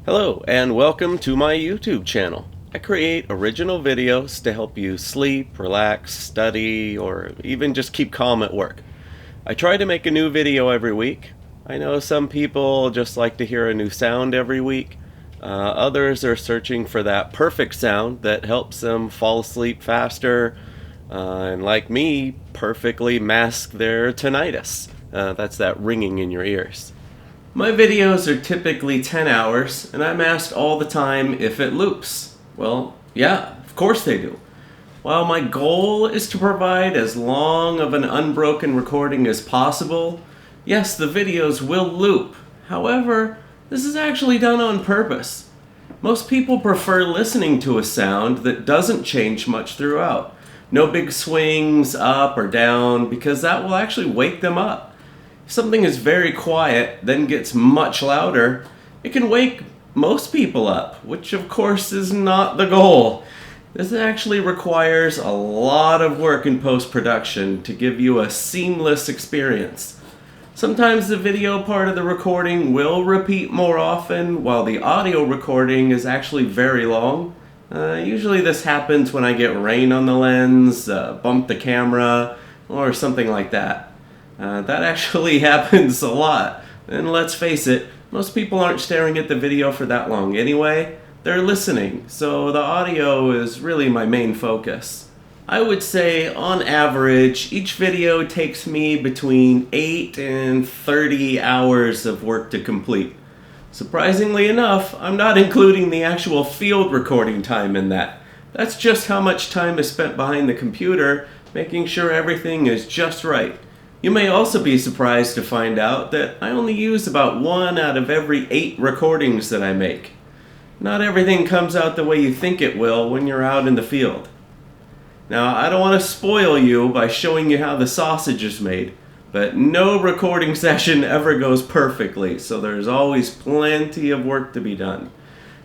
Hello and welcome to my YouTube channel. I create original videos to help you sleep, relax, study, or even just keep calm at work. I try to make a new video every week. I know some people just like to hear a new sound every week. Others are searching for that perfect sound that helps them fall asleep faster and, like me, perfectly mask their tinnitus. That's that ringing in your ears. My videos are typically 10 hours, and I'm asked all the time if it loops. Well, yeah, of course they do. While my goal is to provide as long of an unbroken recording as possible, yes, the videos will loop. However, this is actually done on purpose. Most people prefer listening to a sound that doesn't change much throughout. No big swings up or down, because that will actually wake them up. If something is very quiet, then gets much louder, it can wake most people up, which of course is not the goal. This actually requires a lot of work in post-production to give you a seamless experience. Sometimes the video part of the recording will repeat more often, while the audio recording is actually very long. Usually this happens when I get rain on the lens, bump the camera, or something like that. That actually happens a lot. And let's face it, most people aren't staring at the video for that long anyway. They're listening, so the audio is really my main focus. I would say, on average, each video takes me between 8 and 30 hours of work to complete. Surprisingly enough, I'm not including the actual field recording time in that. That's just how much time is spent behind the computer, making sure everything is just right. You may also be surprised to find out that I only use about 1 out of every 8 recordings that I make. Not everything comes out the way you think it will when you're out in the field. Now, I don't want to spoil you by showing you how the sausage is made, but no recording session ever goes perfectly, so there's always plenty of work to be done.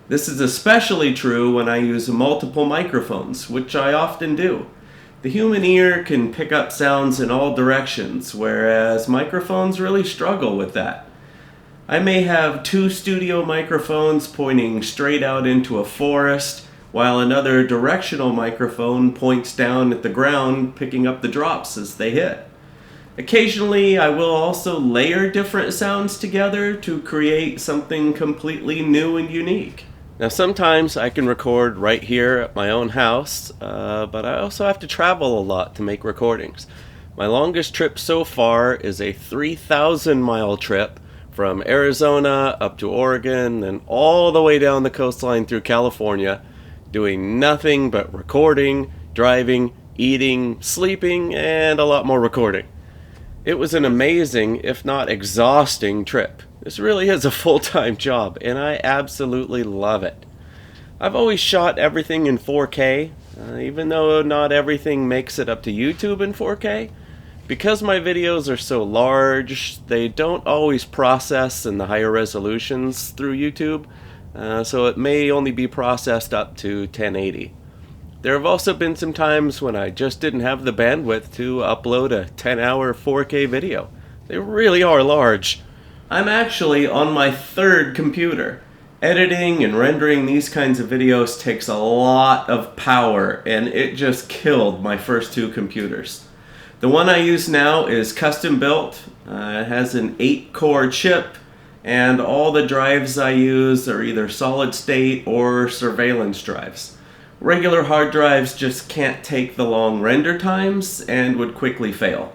This is especially true when I use multiple microphones, which I often do. The human ear can pick up sounds in all directions, whereas microphones really struggle with that. I may have 2 studio microphones pointing straight out into a forest, while another directional microphone points down at the ground, picking up the drops as they hit. Occasionally, I will also layer different sounds together to create something completely new and unique. Now sometimes I can record right here at my own house, but I also have to travel a lot to make recordings. My longest trip so far is a 3,000-mile trip from Arizona up to Oregon and all the way down the coastline through California, doing nothing but recording, driving, eating, sleeping, and a lot more recording. It was an amazing, if not exhausting, trip. This really is a full-time job, and I absolutely love it. I've always shot everything in 4K, even though not everything makes it up to YouTube in 4K. Because my videos are so large, they don't always process in the higher resolutions through YouTube, so it may only be processed up to 1080. There have also been some times when I just didn't have the bandwidth to upload a 10-hour 4K video. They really are large. I'm actually on my 3rd computer. Editing and rendering these kinds of videos takes a lot of power, and it just killed my first 2 computers. The one I use now is custom built. It has an 8-core chip, and all the drives I use are either solid state or surveillance drives. Regular hard drives just can't take the long render times and would quickly fail.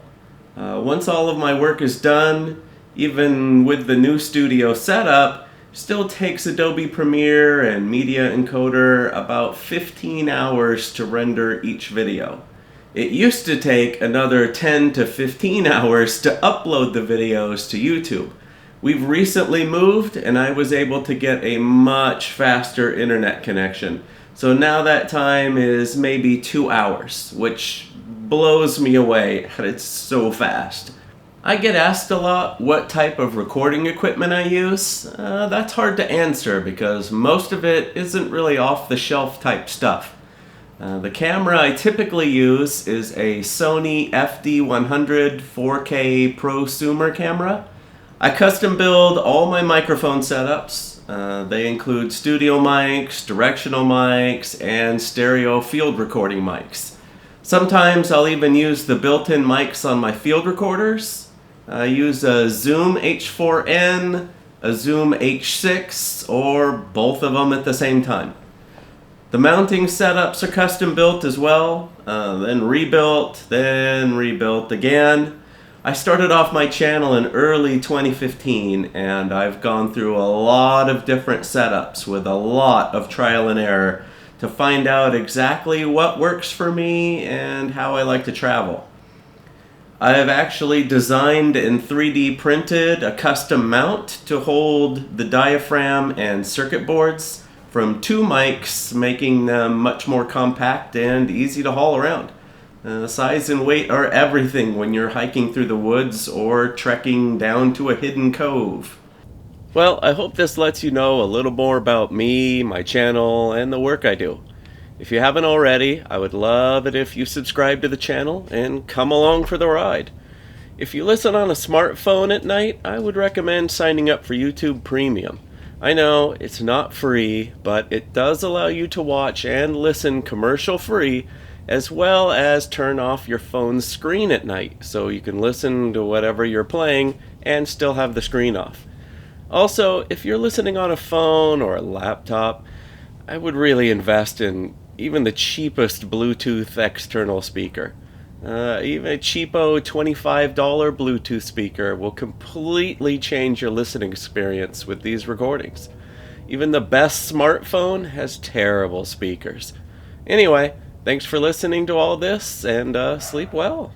Once all of my work is done, even with the new studio setup, still takes Adobe Premiere and Media Encoder about 15 hours to render each video. It used to take another 10 to 15 hours to upload the videos to YouTube. We've recently moved, and I was able to get a much faster internet connection. So now that time is maybe 2 hours, which blows me away. It's so fast. I get asked a lot what type of recording equipment I use. That's hard to answer because most of it isn't really off-the-shelf type stuff. The camera I typically use is a Sony FD100 4K prosumer camera. I custom build all my microphone setups. They include studio mics, directional mics, and stereo field recording mics. Sometimes I'll even use the built-in mics on my field recorders. I use a Zoom H4n, a Zoom H6, or both of them at the same time. The mounting setups are custom built as well, then rebuilt again. I started off my channel in early 2015, and I've gone through a lot of different setups with a lot of trial and error to find out exactly what works for me and how I like to travel. I have actually designed and 3D printed a custom mount to hold the diaphragm and circuit boards from two mics, making them much more compact and easy to haul around. Size and weight are everything when you're hiking through the woods or trekking down to a hidden cove. Well, I hope this lets you know a little more about me, my channel, and the work I do. If you haven't already, I would love it if you subscribe to the channel and come along for the ride. If you listen on a smartphone at night, I would recommend signing up for YouTube Premium. I know it's not free, but it does allow you to watch and listen commercial free, as well as turn off your phone's screen at night so you can listen to whatever you're playing and still have the screen off. Also, if you're listening on a phone or a laptop, I would really invest in even the cheapest Bluetooth external speaker. Even a cheapo $25 Bluetooth speaker will completely change your listening experience with these recordings. Even the best smartphone has terrible speakers. Anyway, thanks for listening to all this, and sleep well.